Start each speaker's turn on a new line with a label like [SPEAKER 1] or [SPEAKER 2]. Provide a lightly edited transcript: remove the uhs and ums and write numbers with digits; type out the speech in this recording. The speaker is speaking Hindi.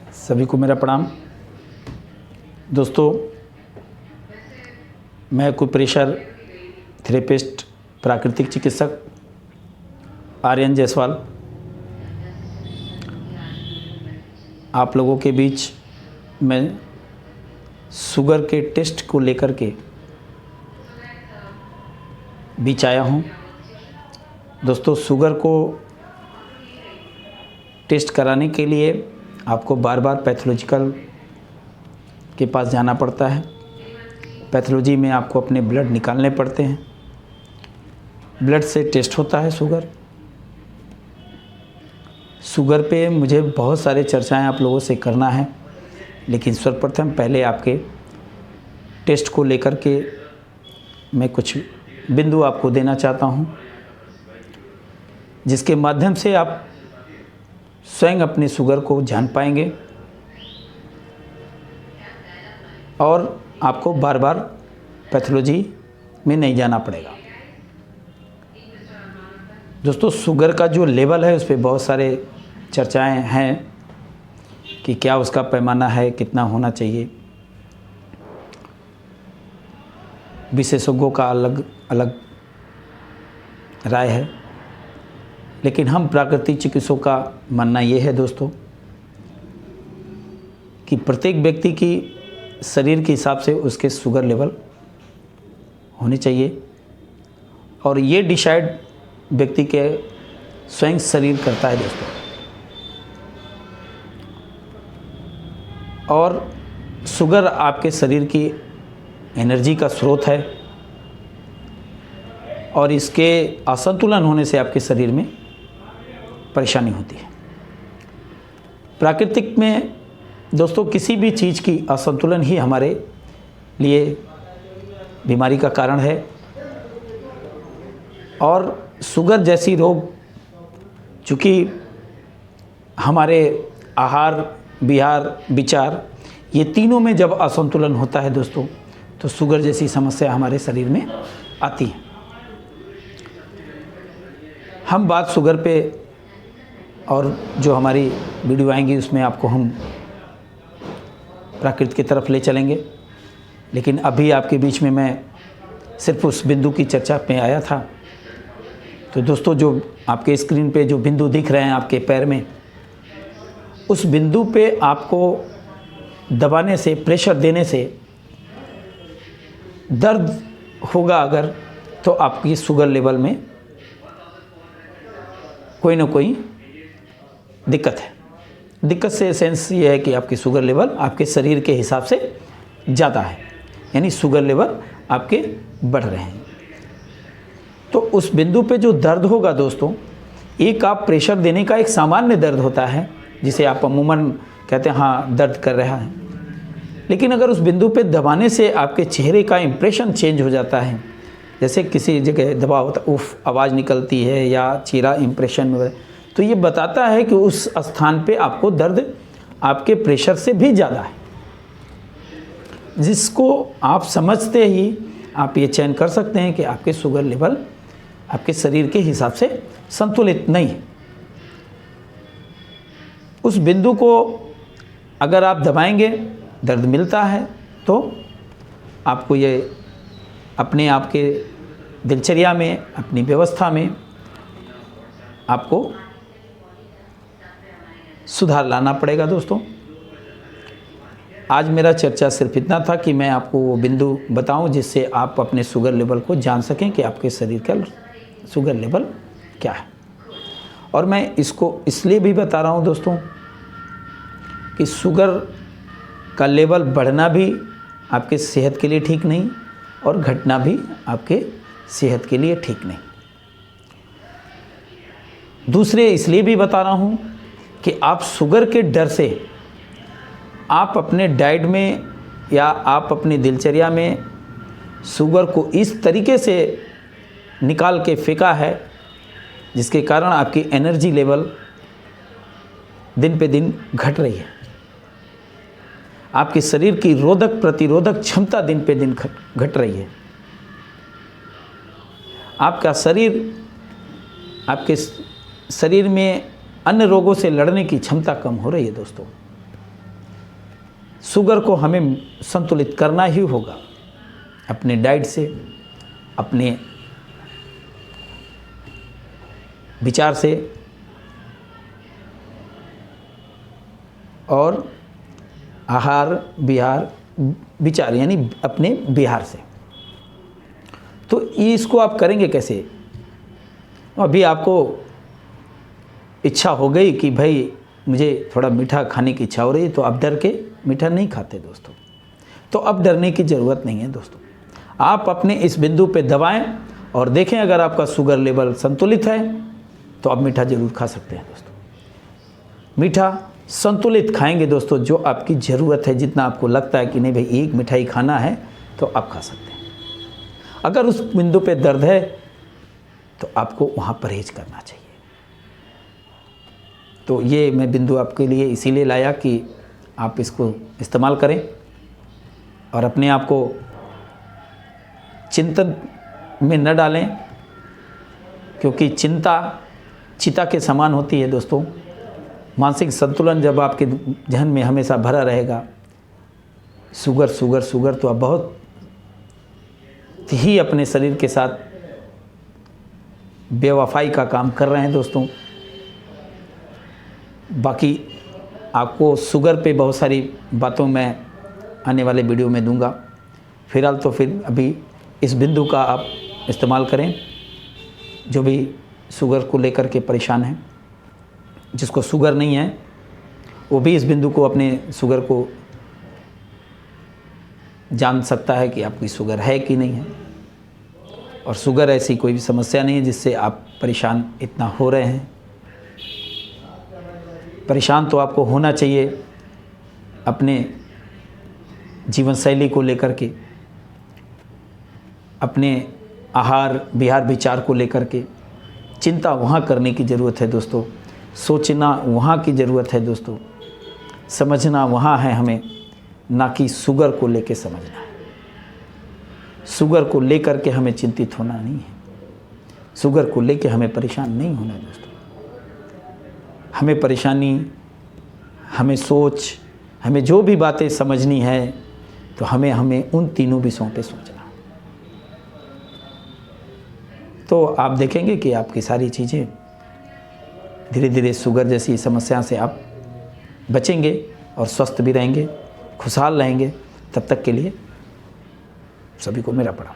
[SPEAKER 1] सभी को मेरा प्रणाम। दोस्तों, मैं एक्यूप्रेशर थेरेपिस्ट, प्राकृतिक चिकित्सक आर्यन जायसवाल आप लोगों के बीच मैं शुगर के टेस्ट को लेकर के बीच आया हूँ। दोस्तों, शुगर को टेस्ट कराने के लिए आपको बार बार पैथोलॉजिकल के पास जाना पड़ता है। पैथोलॉजी में आपको अपने ब्लड निकालने पड़ते हैं। ब्लड से टेस्ट होता है शुगर पे मुझे बहुत सारे चर्चाएं आप लोगों से करना है, लेकिन सर्वप्रथम पहले आपके टेस्ट को लेकर के मैं कुछ बिंदु आपको देना चाहता हूं, जिसके माध्यम से आप स्वयं अपनी शुगर को जान पाएंगे और आपको बार बार पैथोलॉजी में नहीं जाना पड़ेगा। दोस्तों, शुगर का जो लेवल है उस पर बहुत सारे चर्चाएं हैं कि क्या उसका पैमाना है, कितना होना चाहिए। विशेषज्ञों का अलग अलग राय है, लेकिन हम प्राकृतिक चिकित्सकों का मानना ये है दोस्तों कि प्रत्येक व्यक्ति की शरीर के हिसाब से उसके शुगर लेवल होने चाहिए और ये डिसाइड व्यक्ति के स्वयं शरीर करता है दोस्तों। और शुगर आपके शरीर की एनर्जी का स्रोत है और इसके असंतुलन होने से आपके शरीर में परेशानी होती है। प्राकृतिक में दोस्तों किसी भी चीज़ की असंतुलन ही हमारे लिए बीमारी का कारण है और शुगर जैसी रोग चूँकि हमारे आहार, विहार, विचार ये तीनों में जब असंतुलन होता है दोस्तों, तो शुगर जैसी समस्या हमारे शरीर में आती है। हम बात शुगर पे और जो हमारी वीडियो आएंगी उसमें आपको हम प्राकृतिक की तरफ ले चलेंगे, लेकिन अभी आपके बीच में मैं सिर्फ उस बिंदु की चर्चा पे आया था। तो दोस्तों, जो आपके स्क्रीन पे जो बिंदु दिख रहे हैं आपके पैर में, उस बिंदु पे आपको दबाने से, प्रेशर देने से दर्द होगा अगर, तो आपकी शुगर लेवल में कोई ना कोई दिक्कत है। दिक्कत से सेंस ये है कि आपकी शुगर लेवल आपके शरीर के हिसाब से ज़्यादा है, यानी शुगर लेवल आपके बढ़ रहे हैं। तो उस बिंदु पे जो दर्द होगा दोस्तों, एक आप प्रेशर देने का एक सामान्य दर्द होता है जिसे आप अमूमन कहते हैं हाँ दर्द कर रहा है, लेकिन अगर उस बिंदु पे दबाने से आपके चेहरे का इंप्रेशन चेंज हो जाता है, जैसे किसी जगह दबाव होता है, उफ आवाज़ निकलती है या चेहरा इंप्रेशन में, तो ये बताता है कि उस स्थान पे आपको दर्द आपके प्रेशर से भी ज़्यादा है, जिसको आप समझते ही आप ये चयन कर सकते हैं कि आपके शुगर लेवल आपके शरीर के हिसाब से संतुलित नहीं है। उस बिंदु को अगर आप दबाएंगे, दर्द मिलता है, तो आपको ये अपने आप के दिनचर्या में, अपनी व्यवस्था में आपको सुधार लाना पड़ेगा दोस्तों। आज मेरा चर्चा सिर्फ इतना था कि मैं आपको वो बिंदु बताऊं जिससे आप अपने शुगर लेवल को जान सकें कि आपके शरीर का शुगर लेवल क्या है। और मैं इसको इसलिए भी बता रहा हूं दोस्तों कि शुगर का लेवल बढ़ना भी आपके सेहत के लिए ठीक नहीं और घटना भी आपके सेहत के लिए ठीक नहीं। दूसरे इसलिए भी बता रहा हूं कि आप शुगर के डर से आप अपने डाइट में या आप अपनी दिनचर्या में शुगर को इस तरीके से निकाल के फेंका है जिसके कारण आपकी एनर्जी लेवल दिन पे दिन घट रही है। आपके शरीर की रोधक प्रतिरोधक क्षमता दिन पे दिन घट रही है। आपका शरीर, आपके शरीर में अन्य रोगों से लड़ने की क्षमता कम हो रही है दोस्तों। शुगर को हमें संतुलित करना ही होगा अपने डाइट से, अपने विचार से और आहार विहार विचार यानी अपने विहार से। तो इसको आप करेंगे कैसे? अभी आपको इच्छा हो गई कि भाई मुझे थोड़ा मीठा खाने की इच्छा हो रही है, तो आप डर के मीठा नहीं खाते दोस्तों। तो अब डरने की ज़रूरत नहीं है दोस्तों। आप अपने इस बिंदु पे दबाएं और देखें, अगर आपका शुगर लेवल संतुलित है तो आप मीठा ज़रूर खा सकते हैं दोस्तों। मीठा संतुलित खाएंगे दोस्तों, जो आपकी ज़रूरत है, जितना आपको लगता है कि नहीं भाई एक मिठाई खाना है तो आप खा सकते हैं। अगर उस बिंदु पे दर्द है तो आपको वहाँ परहेज करना चाहिए। तो ये मैं बिंदु आपके लिए इसीलिए लाया कि आप इसको इस्तेमाल करें और अपने आप को चिंतन में न डालें, क्योंकि चिंता चिता के समान होती है दोस्तों। मानसिक संतुलन जब आपके जहन में हमेशा भरा रहेगा, शुगर शुगर शुगर, तो आप बहुत ही अपने शरीर के साथ बेवफाई का काम कर रहे हैं दोस्तों। बाकी आपको शुगर पे बहुत सारी बातों में आने वाले वीडियो में दूंगा। फिलहाल तो फिर अभी इस बिंदु का आप इस्तेमाल करें। जो भी शुगर को लेकर के परेशान हैं, जिसको शुगर नहीं है वो भी इस बिंदु को, अपने शुगर को जान सकता है कि आपकी शुगर है कि नहीं है। और शुगर ऐसी कोई भी समस्या नहीं है जिससे आप परेशान इतना हो रहे हैं। परेशान तो आपको होना चाहिए अपने जीवन शैली को लेकर के, अपने आहार विहार विचार को लेकर के। चिंता वहाँ करने की ज़रूरत है दोस्तों, सोचना वहाँ की ज़रूरत है दोस्तों, समझना वहाँ है हमें, ना कि शुगर को लेके समझना है। शुगर को लेकर के हमें चिंतित होना नहीं है, शुगर को लेके हमें परेशान नहीं होना है दोस्तों। हमें परेशानी, हमें सोच, हमें जो भी बातें समझनी है तो हमें उन तीनों विषयों पे सोचना। तो आप देखेंगे कि आपकी सारी चीज़ें धीरे धीरे शुगर जैसी समस्या से आप बचेंगे और स्वस्थ भी रहेंगे, खुशहाल रहेंगे। तब तक के लिए सभी को मेरा प्रणाम।